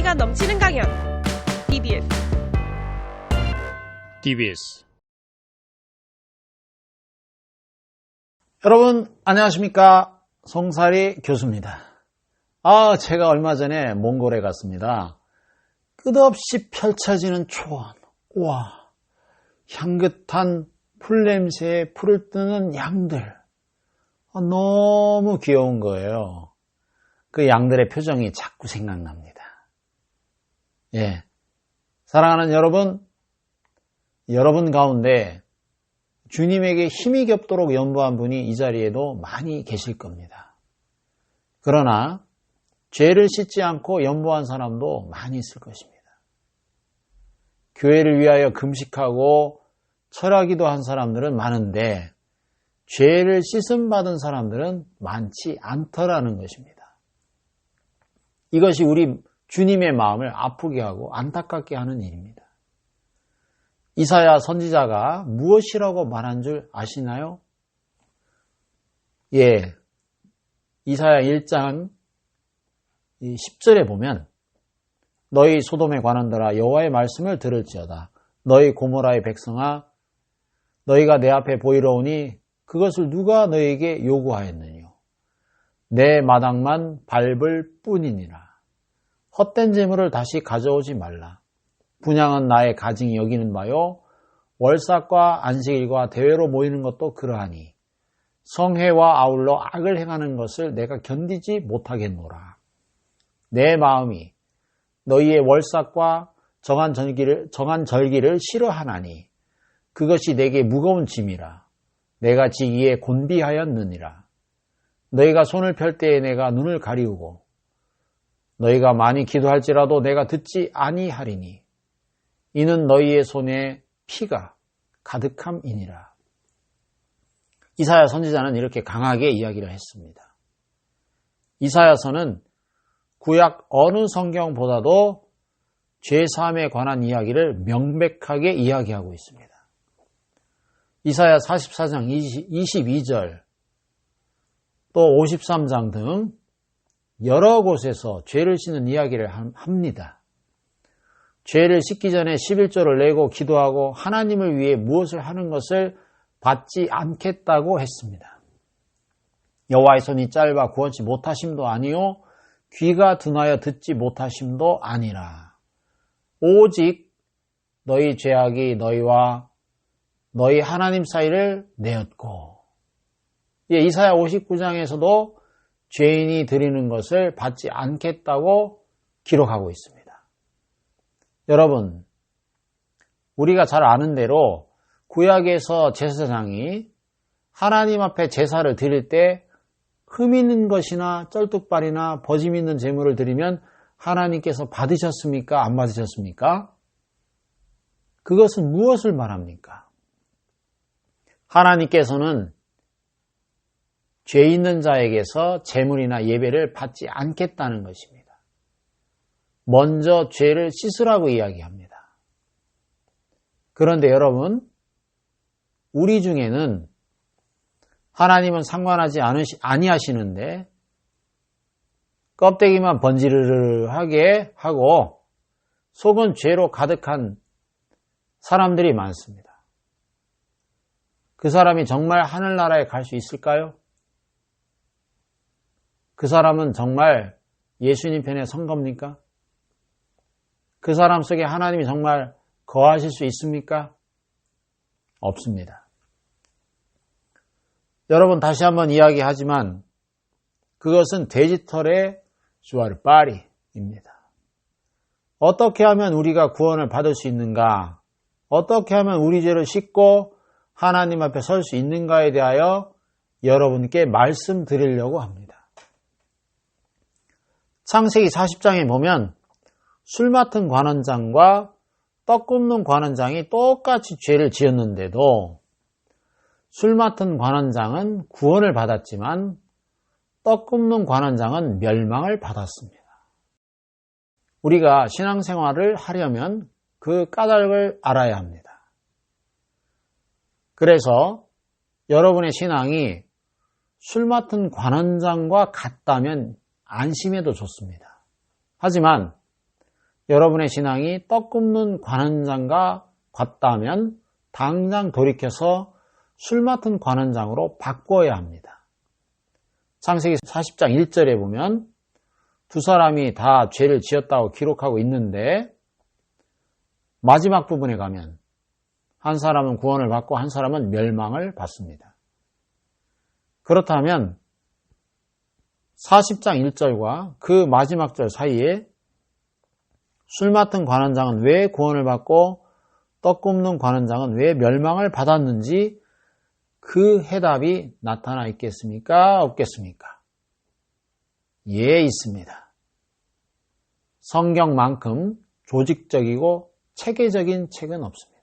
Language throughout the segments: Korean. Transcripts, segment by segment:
에너지가 넘치는 강연 DBS 여러분 안녕하십니까? 송사리 교수입니다. 제가 얼마 전에 몽골에 갔습니다. 끝없이 펼쳐지는 초원, 우와, 향긋한 풀냄새에 풀을 뜨는 양들, 너무 귀여운 거예요. 그 양들의 표정이 자꾸 생각납니다. 예, 사랑하는 여러분 가운데 주님에게 힘이 겹도록 연보한 분이 이 자리에도 많이 계실 겁니다. 그러나 죄를 씻지 않고 연보한 사람도 많이 있을 것입니다. 교회를 위하여 금식하고 철하기도 한 사람들은 많은데 죄를 씻음받은 사람들은 많지 않더라는 것입니다. 이것이 우리 주님의 마음을 아프게 하고 안타깝게 하는 일입니다. 이사야 선지자가 무엇이라고 말한 줄 아시나요? 예, 이사야 1장 10절에 보면 너희 소돔에 관한들아 여호와의 말씀을 들을지어다. 너희 고모라의 백성아 너희가 내 앞에 보이러 오니 그것을 누가 너희에게 요구하였느뇨. 내 마당만 밟을 뿐이니라. 헛된 재물을 다시 가져오지 말라. 분향은 나의 가증이 여기는 바요. 월삭과 안식일과 대회로 모이는 것도 그러하니 성회와 아울러 악을 행하는 것을 내가 견디지 못하겠노라. 내 마음이 너희의 월삭과 정한 절기를 싫어하나니 그것이 내게 무거운 짐이라. 내가 지기에 곤비하였느니라. 너희가 손을 펼 때에 내가 눈을 가리우고 너희가 많이 기도할지라도 내가 듣지 아니하리니 이는 너희의 손에 피가 가득함이니라. 이사야 선지자는 이렇게 강하게 이야기를 했습니다. 이사야서는 구약 어느 성경보다도 죄사함에 관한 이야기를 명백하게 이야기하고 있습니다. 이사야 44장 22절 또 53장 등 여러 곳에서 죄를 씻는 이야기를 합니다. 죄를 씻기 전에 11조를 내고 기도하고 하나님을 위해 무엇을 하는 것을 받지 않겠다고 했습니다. 여호와의 손이 짧아 구원치 못하심도 아니요 귀가 둔하여 듣지 못하심도 아니라 오직 너희 죄악이 너희와 너희 하나님 사이를 내었고, 이사야 59장에서도 죄인이 드리는 것을 받지 않겠다고 기록하고 있습니다. 여러분, 우리가 잘 아는 대로 구약에서 제사장이 하나님 앞에 제사를 드릴 때 흠 있는 것이나 쩔뚝발이나 버짐 있는 제물을 드리면 하나님께서 받으셨습니까? 안 받으셨습니까? 그것은 무엇을 말합니까? 하나님께서는 죄 있는 자에게서 제물이나 예배를 받지 않겠다는 것입니다. 먼저 죄를 씻으라고 이야기합니다. 그런데 여러분, 우리 중에는 하나님은 상관하지 아니하시는데 껍데기만 번지르르하게 하고 속은 죄로 가득한 사람들이 많습니다. 그 사람이 정말 하늘나라에 갈 수 있을까요? 그 사람은 정말 예수님 편에 선 겁니까? 그 사람 속에 하나님이 정말 거하실 수 있습니까? 없습니다. 여러분 다시 한번 이야기하지만 그것은 돼지털의 주아르바리입니다. 어떻게 하면 우리가 구원을 받을 수 있는가? 어떻게 하면 우리 죄를 씻고 하나님 앞에 설 수 있는가에 대하여 여러분께 말씀드리려고 합니다. 창세기 40장에 보면 술 맡은 관원장과 떡 굽는 관원장이 똑같이 죄를 지었는데도 술 맡은 관원장은 구원을 받았지만 떡 굽는 관원장은 멸망을 받았습니다. 우리가 신앙생활을 하려면 그 까닭을 알아야 합니다. 그래서 여러분의 신앙이 술 맡은 관원장과 같다면 안심해도 좋습니다. 하지만 여러분의 신앙이 떡 굽는 관원장과 같다면 당장 돌이켜서 술 맡은 관원장으로 바꿔야 합니다. 창세기 40장 1절에 보면 두 사람이 다 죄를 지었다고 기록하고 있는데 마지막 부분에 가면 한 사람은 구원을 받고 한 사람은 멸망을 받습니다. 그렇다면 40장 1절과 그 마지막 절 사이에 술 맡은 관원장은 왜 구원을 받고 떡 굽는 관원장은 왜 멸망을 받았는지 그 해답이 나타나 있겠습니까? 없겠습니까? 예, 있습니다. 성경만큼 조직적이고 체계적인 책은 없습니다.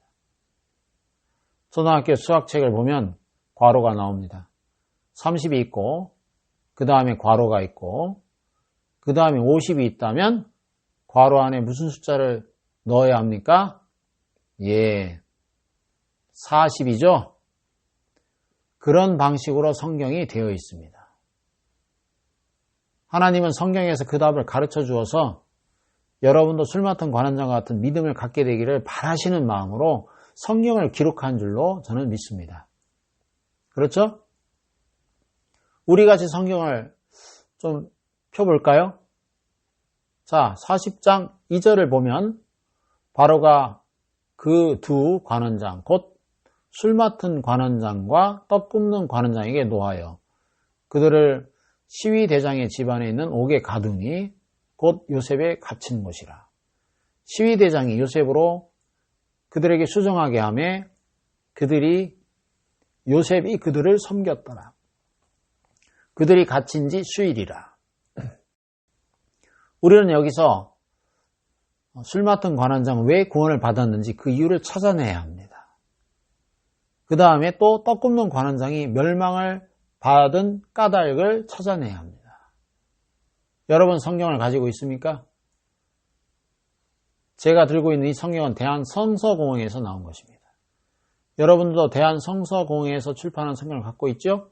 초등학교 수학책을 보면 괄호가 나옵니다. 30이 있고 그 다음에 괄호가 있고 그 다음에 50이 있다면 괄호 안에 무슨 숫자를 넣어야 합니까? 예, 40이죠? 그런 방식으로 성경이 되어 있습니다. 하나님은 성경에서 그 답을 가르쳐 주어서 여러분도 술 맡은 관원장과 같은 믿음을 갖게 되기를 바라시는 마음으로 성경을 기록한 줄로 저는 믿습니다. 그렇죠? 우리 같이 성경을 좀 펴볼까요? 자, 40장 2절을 보면 바로가 그 두 관원장, 곧 술 맡은 관원장과 떡 굽는 관원장에게 노하여 그들을 시위대장의 집안에 있는 옥에 가두니 곧 요셉에 갇힌 곳이라. 시위대장이 요셉으로 그들에게 수정하게 하며 요셉이 그들을 섬겼더라. 그들이 갇힌 지 수일이라. 우리는 여기서 술 맡은 관원장은 왜 구원을 받았는지 그 이유를 찾아내야 합니다. 그 다음에 또 떡 굽는 관원장이 멸망을 받은 까닭을 찾아내야 합니다. 여러분 성경을 가지고 있습니까? 제가 들고 있는 이 성경은 대한성서공회에서 나온 것입니다. 여러분도 대한성서공회에서 출판한 성경을 갖고 있죠?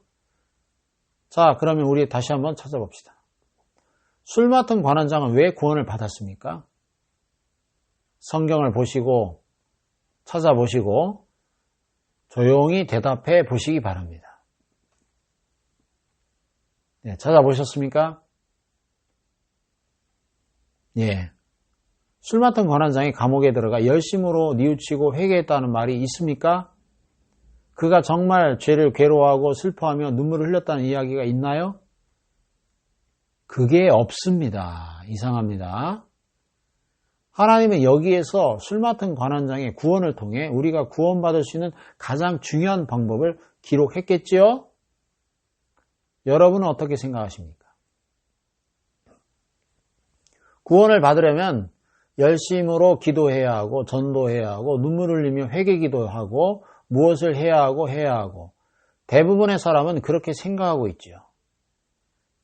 자, 그러면 우리 다시 한번 찾아봅시다. 술 맡은 관원장은 왜 구원을 받았습니까? 성경을 보시고 찾아보시고 조용히 대답해 보시기 바랍니다. 네, 찾아보셨습니까? 예. 술 맡은 관원장이 감옥에 들어가 열심으로 뉘우치고 회개했다는 말이 있습니까? 그가 정말 죄를 괴로워하고 슬퍼하며 눈물을 흘렸다는 이야기가 있나요? 그게 없습니다. 이상합니다. 하나님은 여기에서 술 맡은 관원장의 구원을 통해 우리가 구원받을 수 있는 가장 중요한 방법을 기록했겠지요? 여러분은 어떻게 생각하십니까? 구원을 받으려면 열심으로 기도해야 하고 전도해야 하고 눈물 흘리며 회개기도 하고 무엇을 해야 하고 대부분의 사람은 그렇게 생각하고 있지요.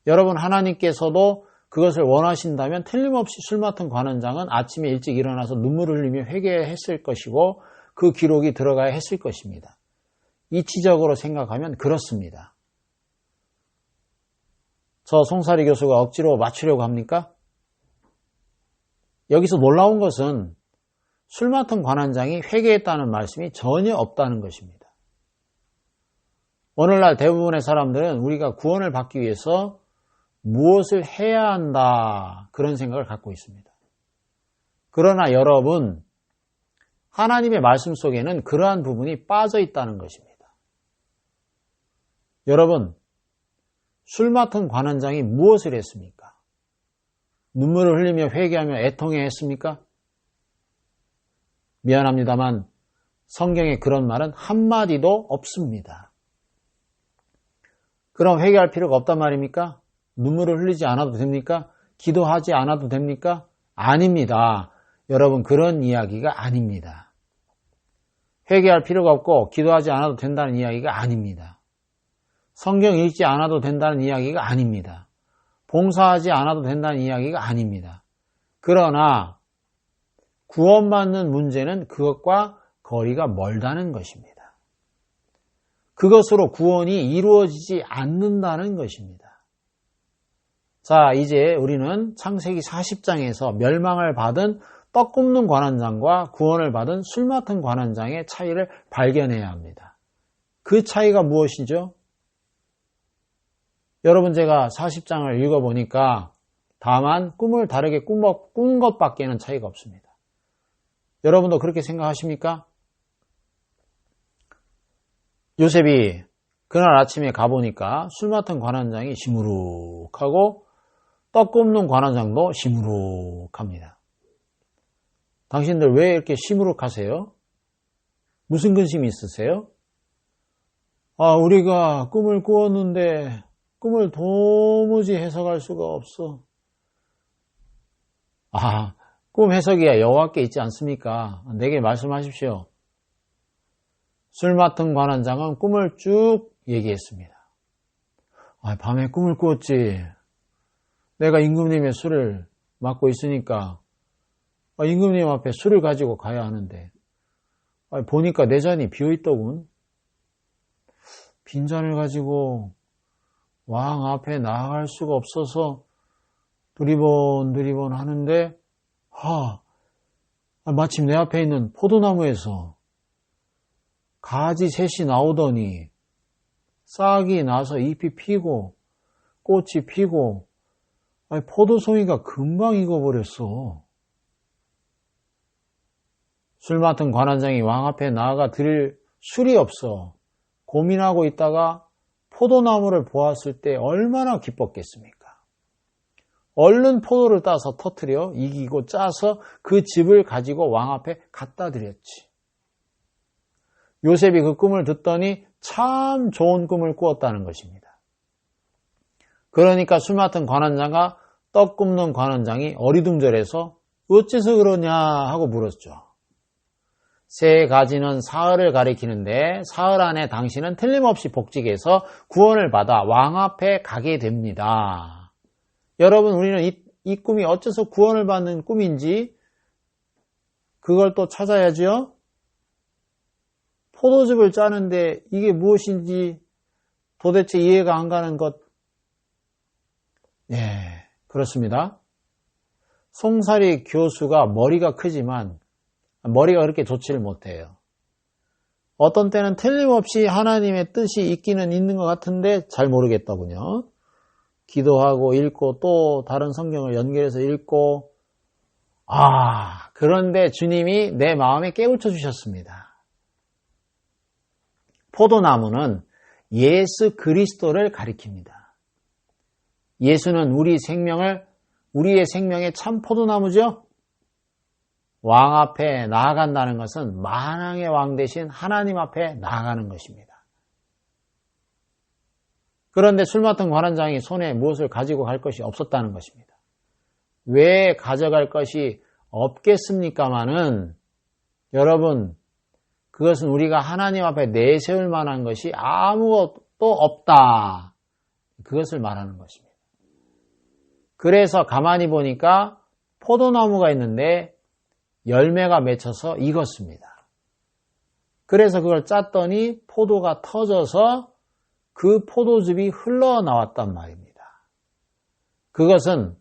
여러분 하나님께서도 그것을 원하신다면 틀림없이 술 맡은 관원장은 아침에 일찍 일어나서 눈물을 흘리며 회개했을 것이고 그 기록이 들어가야 했을 것입니다. 이치적으로 생각하면 그렇습니다. 저 송사리 교수가 억지로 맞추려고 합니까? 여기서 놀라운 것은 술 맡은 관원장이 회개했다는 말씀이 전혀 없다는 것입니다. 오늘날 대부분의 사람들은 우리가 구원을 받기 위해서 무엇을 해야 한다 그런 생각을 갖고 있습니다. 그러나 여러분 하나님의 말씀 속에는 그러한 부분이 빠져 있다는 것입니다. 여러분 술 맡은 관원장이 무엇을 했습니까? 눈물을 흘리며 회개하며 애통해 했습니까? 미안합니다만 성경에 그런 말은 한마디도 없습니다. 그럼 회개할 필요가 없단 말입니까? 눈물을 흘리지 않아도 됩니까? 기도하지 않아도 됩니까? 아닙니다. 여러분 그런 이야기가 아닙니다. 회개할 필요가 없고 기도하지 않아도 된다는 이야기가 아닙니다. 성경 읽지 않아도 된다는 이야기가 아닙니다. 봉사하지 않아도 된다는 이야기가 아닙니다. 그러나 구원받는 문제는 그것과 거리가 멀다는 것입니다. 그것으로 구원이 이루어지지 않는다는 것입니다. 자, 이제 우리는 창세기 40장에서 멸망을 받은 떡 굽는 관원장과 구원을 받은 술 맡은 관원장의 차이를 발견해야 합니다. 그 차이가 무엇이죠? 여러분, 제가 40장을 읽어보니까 다만 꿈을 다르게 꾼 것밖에는 차이가 없습니다. 여러분도 그렇게 생각하십니까? 요셉이 그날 아침에 가보니까 술 맡은 관원장이 시무룩하고 떡 굽는 관원장도 시무룩합니다. 당신들 왜 이렇게 시무룩하세요? 무슨 근심이 있으세요? 우리가 꿈을 꾸었는데 꿈을 도무지 해석할 수가 없어. 꿈 해석이야 여호와께 있지 않습니까? 내게 말씀하십시오. 술 맡은 관원장은 꿈을 쭉 얘기했습니다. 밤에 꿈을 꾸었지. 내가 임금님의 술을 맡고 있으니까 임금님 앞에 술을 가지고 가야 하는데 보니까 내 잔이 비어있더군. 빈잔을 가지고 왕 앞에 나아갈 수가 없어서 두리번 하는데 마침 내 앞에 있는 포도나무에서 가지 셋이 나오더니 싹이 나서 잎이 피고 꽃이 피고 포도송이가 금방 익어버렸어. 술 맡은 관원장이 왕 앞에 나아가 드릴 술이 없어 고민하고 있다가 포도나무를 보았을 때 얼마나 기뻤겠습니까? 얼른 포도를 따서 터뜨려 이기고 짜서 그 즙을 가지고 왕 앞에 갖다 드렸지. 요셉이 그 꿈을 듣더니 참 좋은 꿈을 꾸었다는 것입니다. 그러니까 술 맡은 관원장과 떡 굽는 관원장이 어리둥절해서 어째서 그러냐 하고 물었죠. 세 가지는 사흘을 가리키는데 사흘 안에 당신은 틀림없이 복직해서 구원을 받아 왕 앞에 가게 됩니다. 여러분, 우리는 이 꿈이 어째서 구원을 받는 꿈인지 그걸 또 찾아야죠. 포도즙을 짜는데 이게 무엇인지 도대체 이해가 안 가는 것. 그렇습니다. 송사리 교수가 머리가 크지만 머리가 그렇게 좋지를 못해요. 어떤 때는 틀림없이 하나님의 뜻이 있기는 있는 것 같은데 잘 모르겠더군요. 기도하고 읽고 또 다른 성경을 연결해서 읽고 그런데 주님이 내 마음에 깨우쳐 주셨습니다. 포도나무는 예수 그리스도를 가리킵니다. 예수는 우리의 생명의 참 포도나무죠. 왕 앞에 나아간다는 것은 만왕의 왕 대신 하나님 앞에 나아가는 것입니다. 그런데 술 맡은 관원장이 손에 무엇을 가지고 갈 것이 없었다는 것입니다. 왜 가져갈 것이 없겠습니까마는 여러분, 그것은 우리가 하나님 앞에 내세울 만한 것이 아무것도 없다. 그것을 말하는 것입니다. 그래서 가만히 보니까 포도나무가 있는데 열매가 맺혀서 익었습니다. 그래서 그걸 짰더니 포도가 터져서 그 포도즙이 흘러나왔단 말입니다. 그것은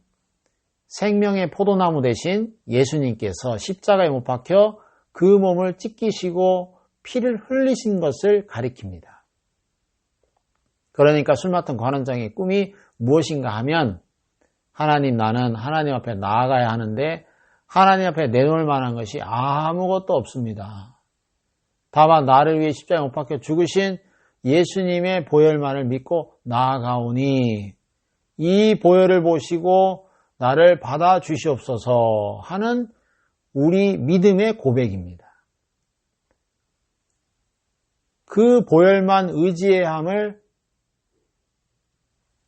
생명의 포도나무 대신 예수님께서 십자가에 못 박혀 그 몸을 찢기시고 피를 흘리신 것을 가리킵니다. 그러니까 술 맡은 관원장의 꿈이 무엇인가 하면 하나님, 나는 하나님 앞에 나아가야 하는데 하나님 앞에 내놓을 만한 것이 아무것도 없습니다. 다만 나를 위해 십자가에 못 박혀 죽으신 예수님의 보혈만을 믿고 나아가오니 이 보혈을 보시고 나를 받아 주시옵소서 하는 우리 믿음의 고백입니다. 그 보혈만 의지해야 함을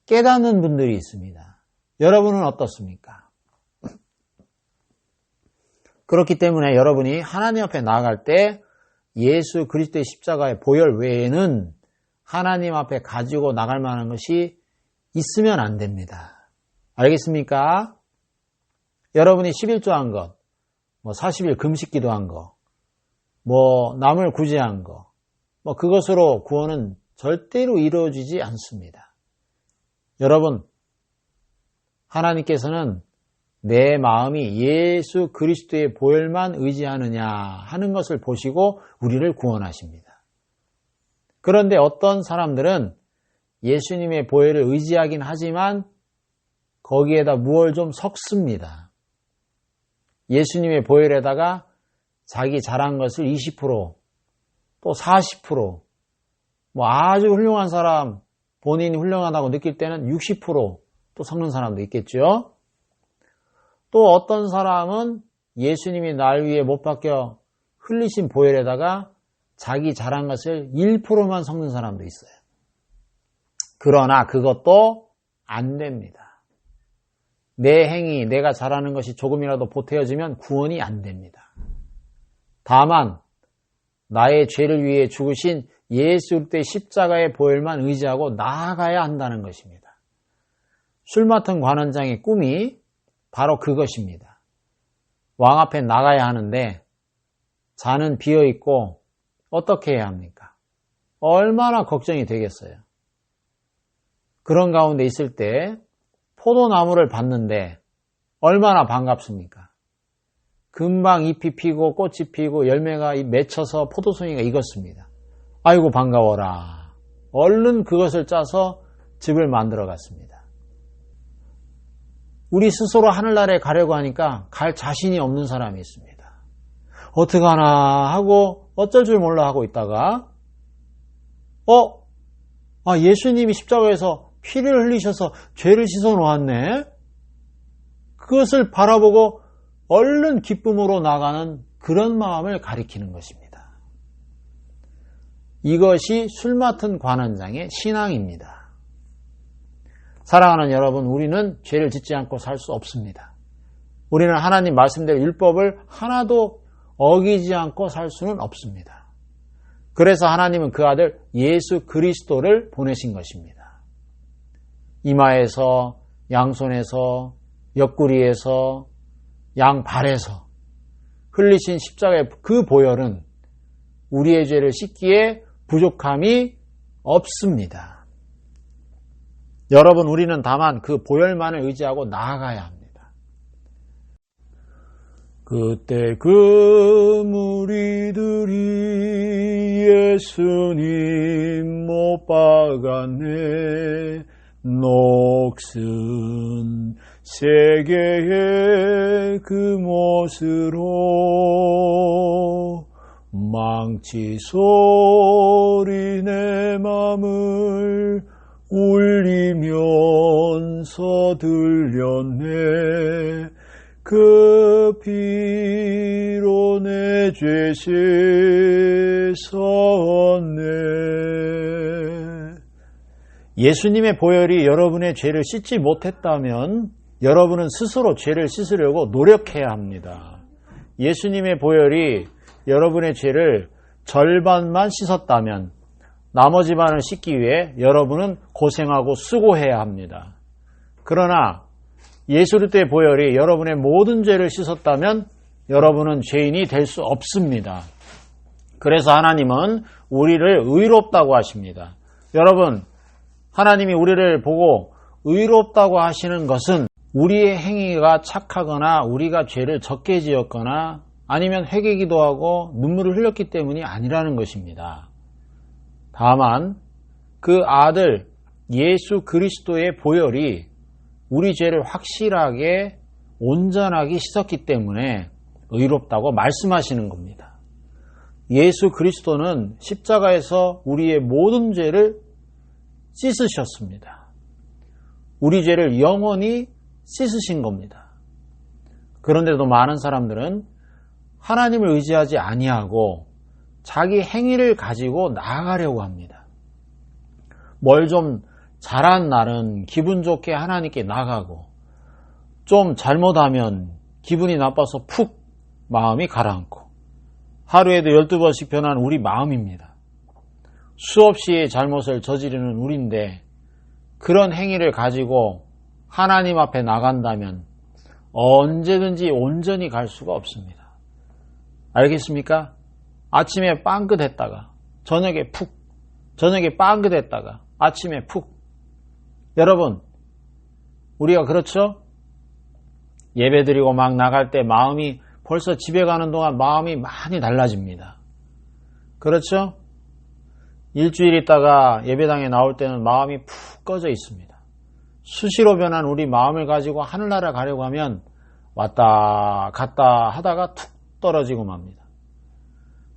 깨닫는 분들이 있습니다. 여러분은 어떻습니까? 그렇기 때문에 여러분이 하나님 앞에 나아갈 때 예수 그리스도의 십자가의 보혈 외에는 하나님 앞에 가지고 나갈 만한 것이 있으면 안 됩니다. 알겠습니까? 여러분이 11조 한 것, 40일 금식 기도한 거, 남을 구제한 거, 그것으로 구원은 절대로 이루어지지 않습니다. 여러분, 하나님께서는 내 마음이 예수 그리스도의 보혈만 의지하느냐 하는 것을 보시고 우리를 구원하십니다. 그런데 어떤 사람들은 예수님의 보혈을 의지하긴 하지만 거기에다 무엇을 좀 섞습니다. 예수님의 보혈에다가 자기 잘한 것을 20%, 또 40%, 아주 훌륭한 사람, 본인이 훌륭하다고 느낄 때는 60%또 섞는 사람도 있겠죠. 또 어떤 사람은 예수님이 날 위해 못 박혀 흘리신 보혈에다가 자기 잘한 것을 1%만 섞는 사람도 있어요. 그러나 그것도 안 됩니다. 내 행위, 내가 잘하는 것이 조금이라도 보태어지면 구원이 안 됩니다. 다만 나의 죄를 위해 죽으신 예수 그리스도의 십자가의 보혈만 의지하고 나아가야 한다는 것입니다. 술 맡은 관원장의 꿈이 바로 그것입니다. 왕 앞에 나가야 하는데 잔은 비어있고 어떻게 해야 합니까? 얼마나 걱정이 되겠어요. 그런 가운데 있을 때 포도나무를 봤는데 얼마나 반갑습니까? 금방 잎이 피고 꽃이 피고 열매가 맺혀서 포도송이가 익었습니다. 아이고 반가워라. 얼른 그것을 짜서 집을 만들어 갔습니다. 우리 스스로 하늘나라에 가려고 하니까 갈 자신이 없는 사람이 있습니다. 어떡하나 하고 어쩔 줄 몰라 하고 있다가 예수님이 십자가에서 피를 흘리셔서 죄를 씻어 놓았네. 그것을 바라보고 얼른 기쁨으로 나가는 그런 마음을 가리키는 것입니다. 이것이 술 맡은 관원장의 신앙입니다. 사랑하는 여러분, 우리는 죄를 짓지 않고 살 수 없습니다. 우리는 하나님 말씀대로 율법을 하나도 어기지 않고 살 수는 없습니다. 그래서 하나님은 그 아들 예수 그리스도를 보내신 것입니다. 이마에서, 양손에서, 옆구리에서, 양발에서 흘리신 십자가의 그 보혈은 우리의 죄를 씻기에 부족함이 없습니다. 여러분, 우리는 다만 그 보혈만을 의지하고 나아가야 합니다. 그때 그 무리들이 예수님 못 박았네. 녹슨 세계의 그 못으로 망치 소리 내 맘을 울리면서 들렸네. 그 피로 내 죄 씻었네. 예수님의 보혈이 여러분의 죄를 씻지 못했다면 여러분은 스스로 죄를 씻으려고 노력해야 합니다. 예수님의 보혈이 여러분의 죄를 절반만 씻었다면 나머지 반을 씻기 위해 여러분은 고생하고 수고해야 합니다. 그러나 예수 그리스도의 보혈이 여러분의 모든 죄를 씻었다면 여러분은 죄인이 될 수 없습니다. 그래서 하나님은 우리를 의롭다고 하십니다. 여러분, 하나님이 우리를 보고 의롭다고 하시는 것은 우리의 행위가 착하거나 우리가 죄를 적게 지었거나 아니면 회개기도하고 눈물을 흘렸기 때문이 아니라는 것입니다. 다만 그 아들 예수 그리스도의 보혈이 우리 죄를 확실하게 온전하게 씻었기 때문에 의롭다고 말씀하시는 겁니다. 예수 그리스도는 십자가에서 우리의 모든 죄를 씻으셨습니다. 우리 죄를 영원히 씻으신 겁니다. 그런데도 많은 사람들은 하나님을 의지하지 아니하고 자기 행위를 가지고 나아가려고 합니다. 뭘 좀 잘한 날은 기분 좋게 하나님께 나가고 좀 잘못하면 기분이 나빠서 푹 마음이 가라앉고 하루에도 12번씩 변하는 우리 마음입니다. 수없이의 잘못을 저지르는 우리인데 그런 행위를 가지고 하나님 앞에 나간다면 언제든지 온전히 갈 수가 없습니다. 알겠습니까? 아침에 빵긋했다가 저녁에 빵긋했다가 아침에 푹. 여러분, 우리가 그렇죠? 예배드리고 막 나갈 때 마음이 벌써 집에 가는 동안 마음이 많이 달라집니다. 그렇죠? 일주일 있다가 예배당에 나올 때는 마음이 푹 꺼져 있습니다. 수시로 변한 우리 마음을 가지고 하늘나라 가려고 하면 왔다 갔다 하다가 툭 떨어지고 맙니다.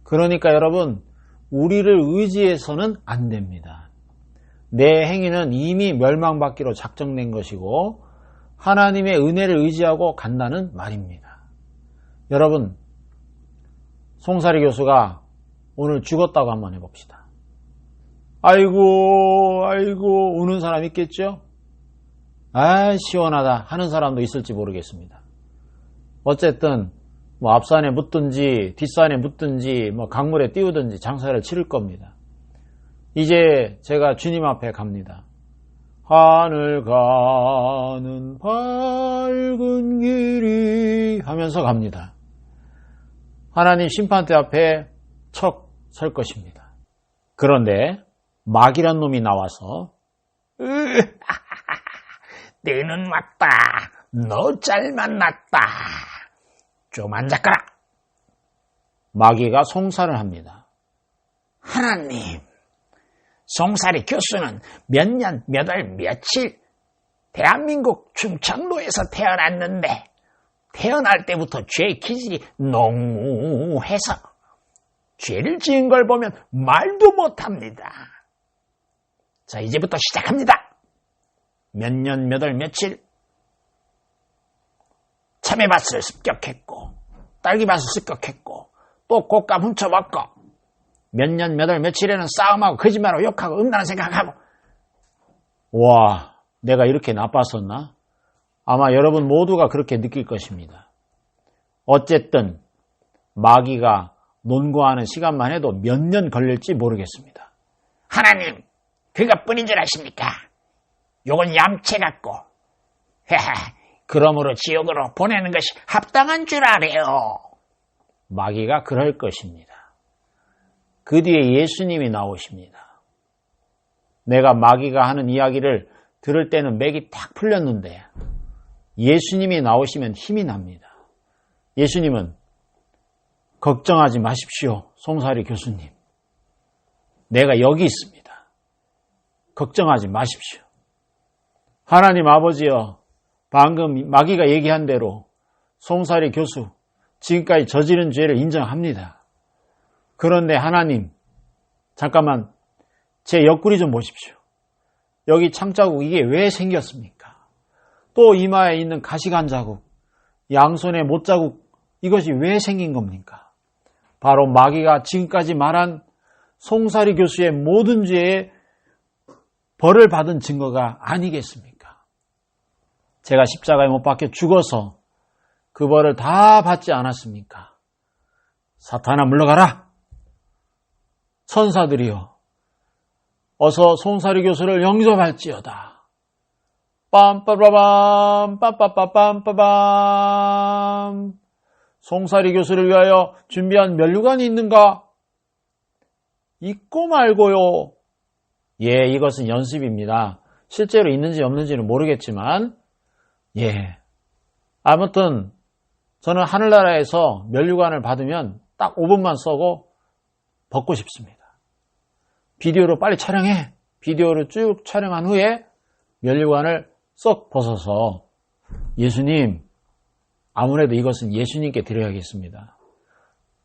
그러니까 여러분, 우리를 의지해서는 안 됩니다. 내 행위는 이미 멸망받기로 작정된 것이고 하나님의 은혜를 의지하고 간다는 말입니다. 여러분, 송사리 교수가 오늘 죽었다고 한번 해봅시다. 아이고 우는 사람 있겠죠? 아, 시원하다 하는 사람도 있을지 모르겠습니다. 어쨌든 뭐 앞산에 묻든지 뒷산에 묻든지 뭐 강물에 띄우든지 장사를 치를 겁니다. 이제 제가 주님 앞에 갑니다. 하늘 가는 밝은 길이 하면서 갑니다. 하나님 심판대 앞에 척 설 것입니다. 그런데 마귀란 놈이 나와서 너는 왔다. 너 잘 만났다. 좀 앉아까라. 마귀가 송사를 합니다. 하나님, 송사리 교수는 몇 년, 몇 월, 며칠 대한민국 충청도에서 태어났는데 태어날 때부터 죄 기질이 농후해서 죄를 지은 걸 보면 말도 못합니다. 자, 이제부터 시작합니다. 몇 년, 몇 월, 며칠 참외밭을 습격했고 딸기밭을 습격했고 또 곶감 훔쳐먹고 몇 년, 몇 월, 며칠에는 싸움하고 거짓말하고 욕하고 음란한 생각하고. 와, 내가 이렇게 나빴었나? 아마 여러분 모두가 그렇게 느낄 것입니다. 어쨌든 마귀가 논거하는 시간만 해도 몇 년 걸릴지 모르겠습니다. 하나님, 그것뿐인 줄 아십니까? 요건 얌체 같고 그러므로 지옥으로 보내는 것이 합당한 줄 아래요. 마귀가 그럴 것입니다. 그 뒤에 예수님이 나오십니다. 내가 마귀가 하는 이야기를 들을 때는 맥이 탁 풀렸는데 예수님이 나오시면 힘이 납니다. 예수님은 걱정하지 마십시오. 송사리 교수님. 내가 여기 있습니다. 걱정하지 마십시오. 하나님 아버지여, 방금 마귀가 얘기한 대로 송사리 교수 지금까지 저지른 죄를 인정합니다. 그런데 하나님, 잠깐만 제 옆구리 좀 보십시오. 여기 창자국 이게 왜 생겼습니까? 또 이마에 있는 가시관 자국, 양손에 못자국, 이것이 왜 생긴 겁니까? 바로 마귀가 지금까지 말한 송사리 교수의 모든 죄에 벌을 받은 증거가 아니겠습니까? 제가 십자가에 못 박혀 죽어서 그 벌을 다 받지 않았습니까? 사탄아 물러가라! 천사들이여, 어서 송사리 교수를 영접할지어다. 빰빠바밤 빰빠빠빰빠밤. 송사리 교수를 위하여 준비한 면류관이 있는가? 있고 말고요. 예, 이것은 연습입니다. 실제로 있는지 없는지는 모르겠지만, 예. 아무튼 저는 하늘나라에서 면류관을 받으면 딱 5분만 써고 벗고 싶습니다. 비디오로 빨리 촬영해. 비디오를 쭉 촬영한 후에 면류관을 쏙 벗어서 예수님, 아무래도 이것은 예수님께 드려야겠습니다.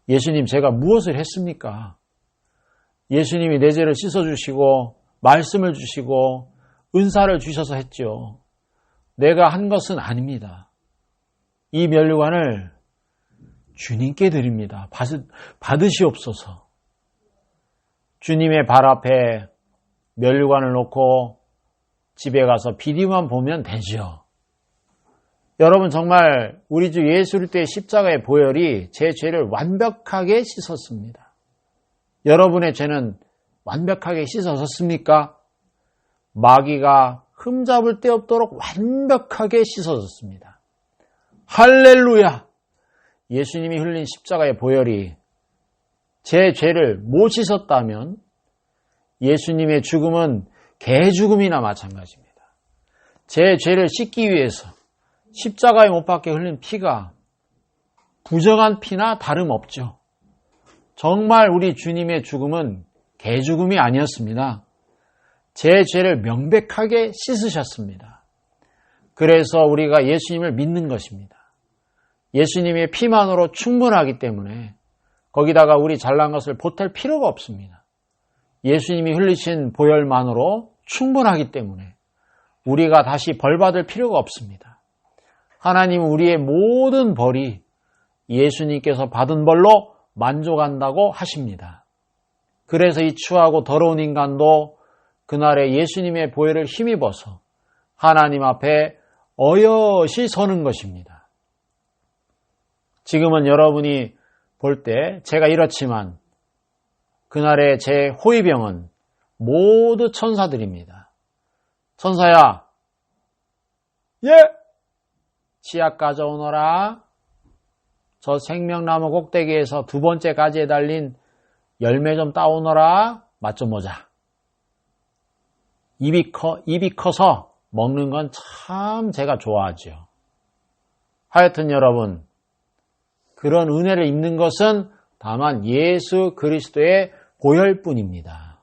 예수님, 제가 무엇을 했습니까? 예수님이 내 죄를 씻어주시고 말씀을 주시고 은사를 주셔서 했죠. 내가 한 것은 아닙니다. 이 면류관을 주님께 드립니다. 받으시옵소서. 주님의 발 앞에 면류관을 놓고 집에 가서 비디오만 보면 되죠. 여러분, 정말 우리 주 예수 그리스도의 십자가의 보혈이 제 죄를 완벽하게 씻었습니다. 여러분의 죄는 완벽하게 씻어졌습니까? 마귀가 흠잡을 데 없도록 완벽하게 씻어졌습니다. 할렐루야! 예수님이 흘린 십자가의 보혈이 제 죄를 못 씻었다면 예수님의 죽음은 개 죽음이나 마찬가지입니다. 제 죄를 씻기 위해서 십자가에 못 박혀 흘린 피가 부정한 피나 다름없죠. 정말 우리 주님의 죽음은 개죽음이 아니었습니다. 제 죄를 명백하게 씻으셨습니다. 그래서 우리가 예수님을 믿는 것입니다. 예수님의 피만으로 충분하기 때문에 거기다가 우리 잘난 것을 보탤 필요가 없습니다. 예수님이 흘리신 보혈만으로 충분하기 때문에 우리가 다시 벌받을 필요가 없습니다. 하나님은 우리의 모든 벌이 예수님께서 받은 벌로 만족한다고 하십니다. 그래서 이 추하고 더러운 인간도 그날에 예수님의 보혈을 힘입어서 하나님 앞에 어여시 서는 것입니다. 지금은 여러분이 볼 때 제가 이렇지만 그날의 제 호위병은 모두 천사들입니다. 천사야, 예! 치약 가져오너라. 저 생명나무 꼭대기에서 두 번째 가지에 달린 열매 좀 따오너라. 맛 좀 보자. 입이 커서 먹는 건 참 제가 좋아하죠. 하여튼 여러분, 그런 은혜를 입는 것은 다만 예수 그리스도의 보혈뿐입니다.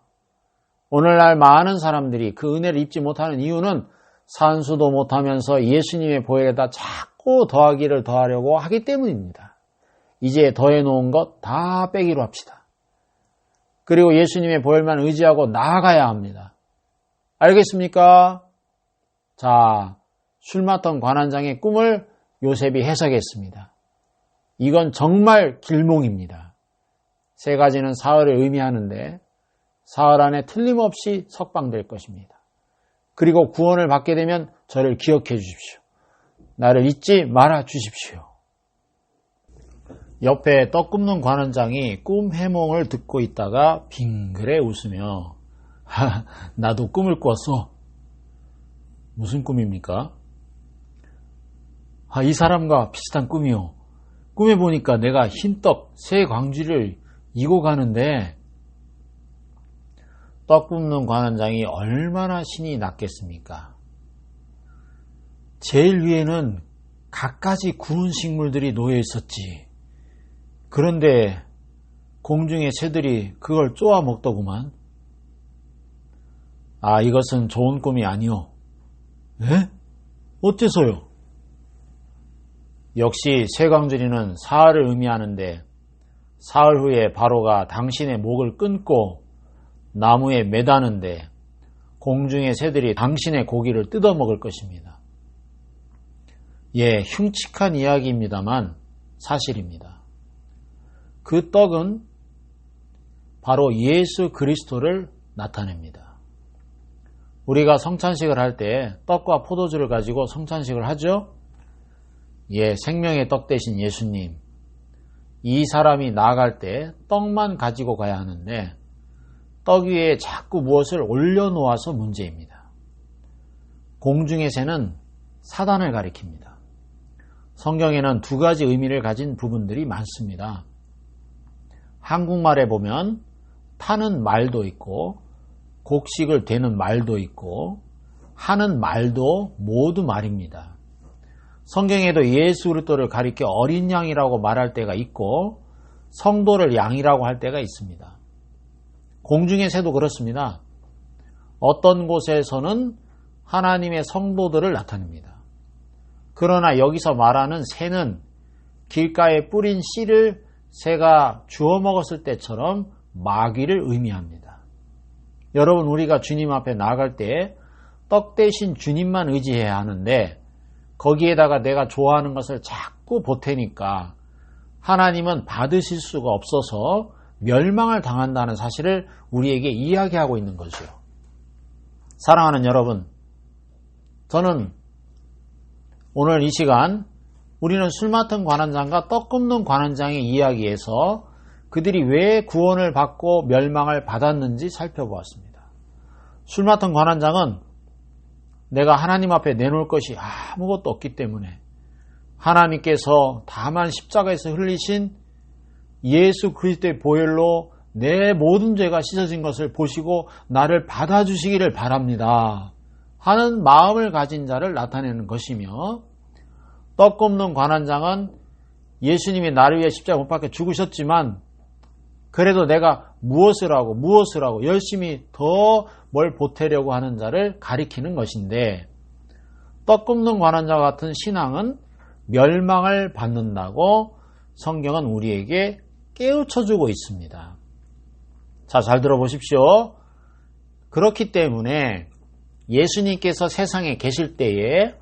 오늘날 많은 사람들이 그 은혜를 입지 못하는 이유는 산수도 못하면서 예수님의 보혈에다 자꾸 더하기를 더하려고 하기 때문입니다. 이제 더해놓은 것 다 빼기로 합시다. 그리고 예수님의 보혈만 의지하고 나아가야 합니다. 알겠습니까? 자, 술 맡던 관원장의 꿈을 요셉이 해석했습니다. 이건 정말 길몽입니다. 세 가지는 사흘을 의미하는데 사흘 안에 틀림없이 석방될 것입니다. 그리고 구원을 받게 되면 저를 기억해 주십시오. 나를 잊지 말아 주십시오. 옆에 떡 굽는 관원장이 꿈 해몽을 듣고 있다가 빙그레 웃으며 나도 꿈을 꿨어. 무슨 꿈입니까? 이 사람과 비슷한 꿈이요. 꿈에 보니까 내가 흰떡 세 광주를 이고 가는데 떡 굽는 관원장이 얼마나 신이 났겠습니까? 제일 위에는 갖가지 구운 식물들이 놓여 있었지. 그런데 공중의 새들이 그걸 쪼아 먹더구만. 이것은 좋은 꿈이 아니오. 에? 어째서요? 역시 세광주리는 사흘을 의미하는데 사흘 후에 바로가 당신의 목을 끊고 나무에 매다는데 공중의 새들이 당신의 고기를 뜯어먹을 것입니다. 예, 흉측한 이야기입니다만 사실입니다. 그 떡은 바로 예수 그리스도를 나타냅니다. 우리가 성찬식을 할 때 떡과 포도주를 가지고 성찬식을 하죠? 예, 생명의 떡 대신 예수님. 이 사람이 나아갈 때 떡만 가지고 가야 하는데 떡 위에 자꾸 무엇을 올려놓아서 문제입니다. 공중의 새는 사단을 가리킵니다. 성경에는 두 가지 의미를 가진 부분들이 많습니다. 한국말에 보면 타는 말도 있고 곡식을 되는 말도 있고 하는 말도 모두 말입니다. 성경에도 예수 그리스도를 가리켜 어린 양이라고 말할 때가 있고 성도를 양이라고 할 때가 있습니다. 공중의 새도 그렇습니다. 어떤 곳에서는 하나님의 성도들을 나타냅니다. 그러나 여기서 말하는 새는 길가에 뿌린 씨를 새가 주워 먹었을 때처럼 마귀를 의미합니다. 여러분, 우리가 주님 앞에 나아갈 때 떡 대신 주님만 의지해야 하는데 거기에다가 내가 좋아하는 것을 자꾸 보태니까 하나님은 받으실 수가 없어서 멸망을 당한다는 사실을 우리에게 이야기하고 있는 거죠. 사랑하는 여러분, 저는 오늘 이 시간 우리는 술 맡은 관원장과 떡 굽는 관원장의 이야기에서 그들이 왜 구원을 받고 멸망을 받았는지 살펴보았습니다. 술 맡은 관원장은 내가 하나님 앞에 내놓을 것이 아무것도 없기 때문에 하나님께서 다만 십자가에서 흘리신 예수 그리스도의 보혈로 내 모든 죄가 씻어진 것을 보시고 나를 받아주시기를 바랍니다 하는 마음을 가진 자를 나타내는 것이며, 떡 굽는 관원장은 예수님이 나를 위해 십자가 못 박혀 죽으셨지만 그래도 내가 무엇을 하고 열심히 더 뭘 보태려고 하는 자를 가리키는 것인데 떡 굽는 관원자 같은 신앙은 멸망을 받는다고 성경은 우리에게 깨우쳐주고 있습니다. 자, 잘 들어보십시오. 그렇기 때문에 예수님께서 세상에 계실 때에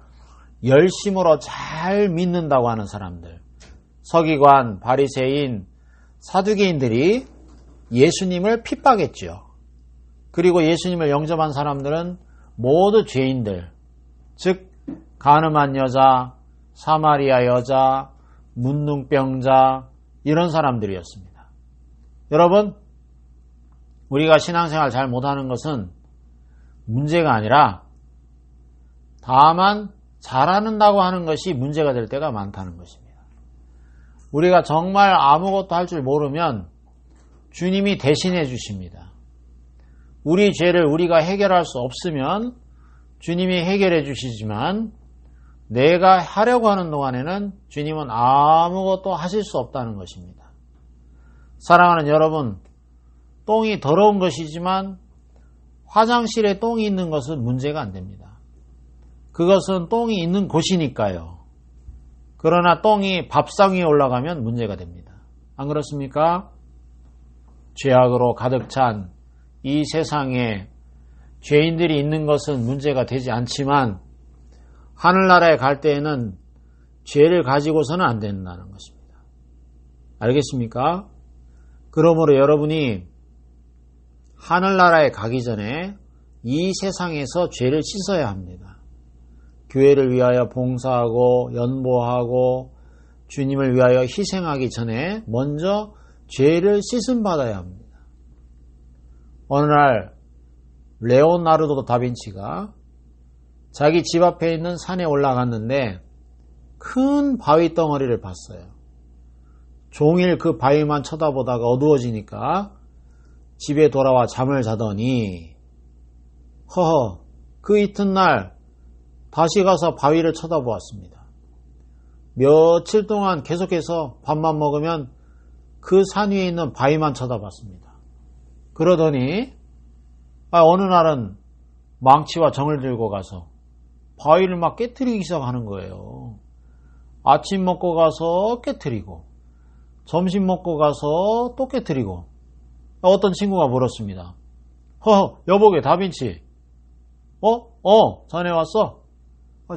열심으로 잘 믿는다고 하는 사람들, 서기관, 바리새인, 사두개인들이 예수님을 핍박했죠. 그리고 예수님을 영접한 사람들은 모두 죄인들, 즉 간음한 여자, 사마리아 여자, 문둥병자 이런 사람들이었습니다. 여러분, 우리가 신앙생활 잘 못하는 것은 문제가 아니라 다만 잘한다고 하는 것이 문제가 될 때가 많다는 것입니다. 우리가 정말 아무것도 할 줄 모르면 주님이 대신해 주십니다. 우리 죄를 우리가 해결할 수 없으면 주님이 해결해 주시지만 내가 하려고 하는 동안에는 주님은 아무것도 하실 수 없다는 것입니다. 사랑하는 여러분, 똥이 더러운 것이지만 화장실에 똥이 있는 것은 문제가 안 됩니다. 그것은 똥이 있는 곳이니까요. 그러나 똥이 밥상 위에 올라가면 문제가 됩니다. 안 그렇습니까? 죄악으로 가득 찬 이 세상에 죄인들이 있는 것은 문제가 되지 않지만 하늘나라에 갈 때에는 죄를 가지고서는 안 된다는 것입니다. 알겠습니까? 그러므로 여러분이 하늘나라에 가기 전에 이 세상에서 죄를 씻어야 합니다. 교회를 위하여 봉사하고 연보하고 주님을 위하여 희생하기 전에 먼저 죄를 씻음 받아야 합니다. 어느 날 레오나르도 다빈치가 자기 집 앞에 있는 산에 올라갔는데 큰 바위 덩어리를 봤어요. 종일 그 바위만 쳐다보다가 어두워지니까 집에 돌아와 잠을 자더니 그 이튿날 다시 가서 바위를 쳐다보았습니다. 며칠 동안 계속해서 밥만 먹으면 그 산 위에 있는 바위만 쳐다봤습니다. 그러더니 어느 날은 망치와 정을 들고 가서 바위를 막 깨트리기 시작하는 거예요. 아침 먹고 가서 깨트리고 점심 먹고 가서 또 깨트리고 어떤 친구가 물었습니다. 여보게 다빈치 자네 왔어?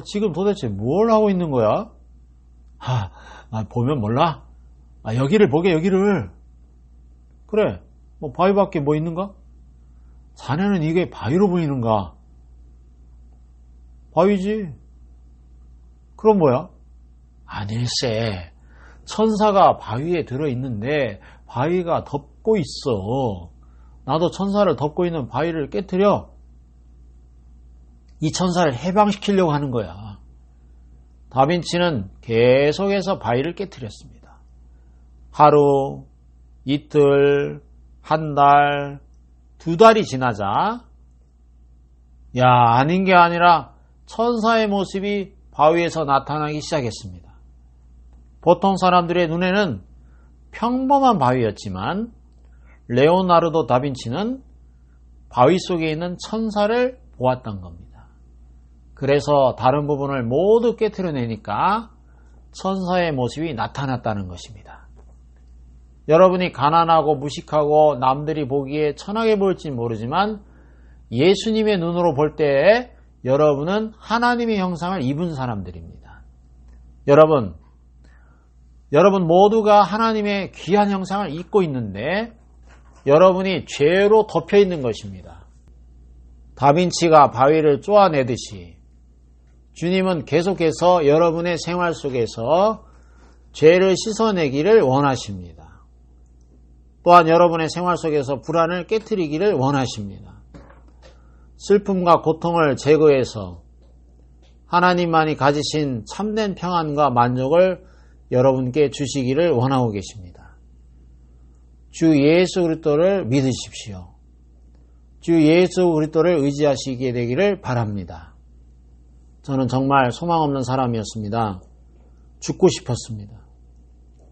지금 도대체 뭘 하고 있는 거야? 보면 몰라? 여기를 보게 여기를. 그래 바위밖에 뭐 있는가? 자네는 이게 바위로 보이는가? 바위지. 그럼 뭐야? 아닐세. 천사가 바위에 들어있는데 바위가 덮고 있어. 나도 천사를 덮고 있는 바위를 깨트려 이 천사를 해방시키려고 하는 거야. 다빈치는 계속해서 바위를 깨트렸습니다. 하루, 이틀, 한 달, 2달이 지나자 아닌 게 아니라 천사의 모습이 바위에서 나타나기 시작했습니다. 보통 사람들의 눈에는 평범한 바위였지만 레오나르도 다빈치는 바위 속에 있는 천사를 보았던 겁니다. 그래서 다른 부분을 모두 깨트려내니까 천사의 모습이 나타났다는 것입니다. 여러분이 가난하고 무식하고 남들이 보기에 천하게 보일지 모르지만 예수님의 눈으로 볼 때 여러분은 하나님의 형상을 입은 사람들입니다. 여러분 모두가 하나님의 귀한 형상을 입고 있는데 여러분이 죄로 덮여 있는 것입니다. 다빈치가 바위를 쪼아내듯이 주님은 계속해서 여러분의 생활 속에서 죄를 씻어내기를 원하십니다. 또한 여러분의 생활 속에서 불안을 깨트리기를 원하십니다. 슬픔과 고통을 제거해서 하나님만이 가지신 참된 평안과 만족을 여러분께 주시기를 원하고 계십니다. 주 예수 그리스도를 믿으십시오. 주 예수 그리스도를 의지하시게 되기를 바랍니다. 저는 정말 소망 없는 사람이었습니다. 죽고 싶었습니다.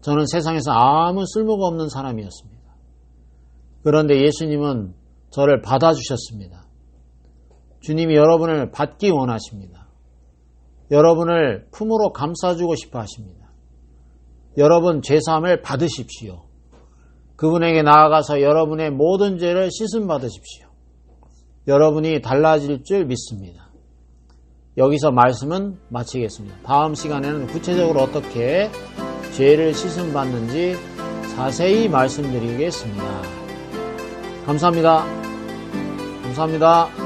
저는 세상에서 아무 쓸모가 없는 사람이었습니다. 그런데 예수님은 저를 받아주셨습니다. 주님이 여러분을 받기 원하십니다. 여러분을 품으로 감싸주고 싶어 하십니다. 여러분 죄사함을 받으십시오. 그분에게 나아가서 여러분의 모든 죄를 씻음 받으십시오. 여러분이 달라질 줄 믿습니다. 여기서 말씀은 마치겠습니다. 다음 시간에는 구체적으로 어떻게 죄를 씻음 받는지 자세히 말씀드리겠습니다. 감사합니다. 감사합니다.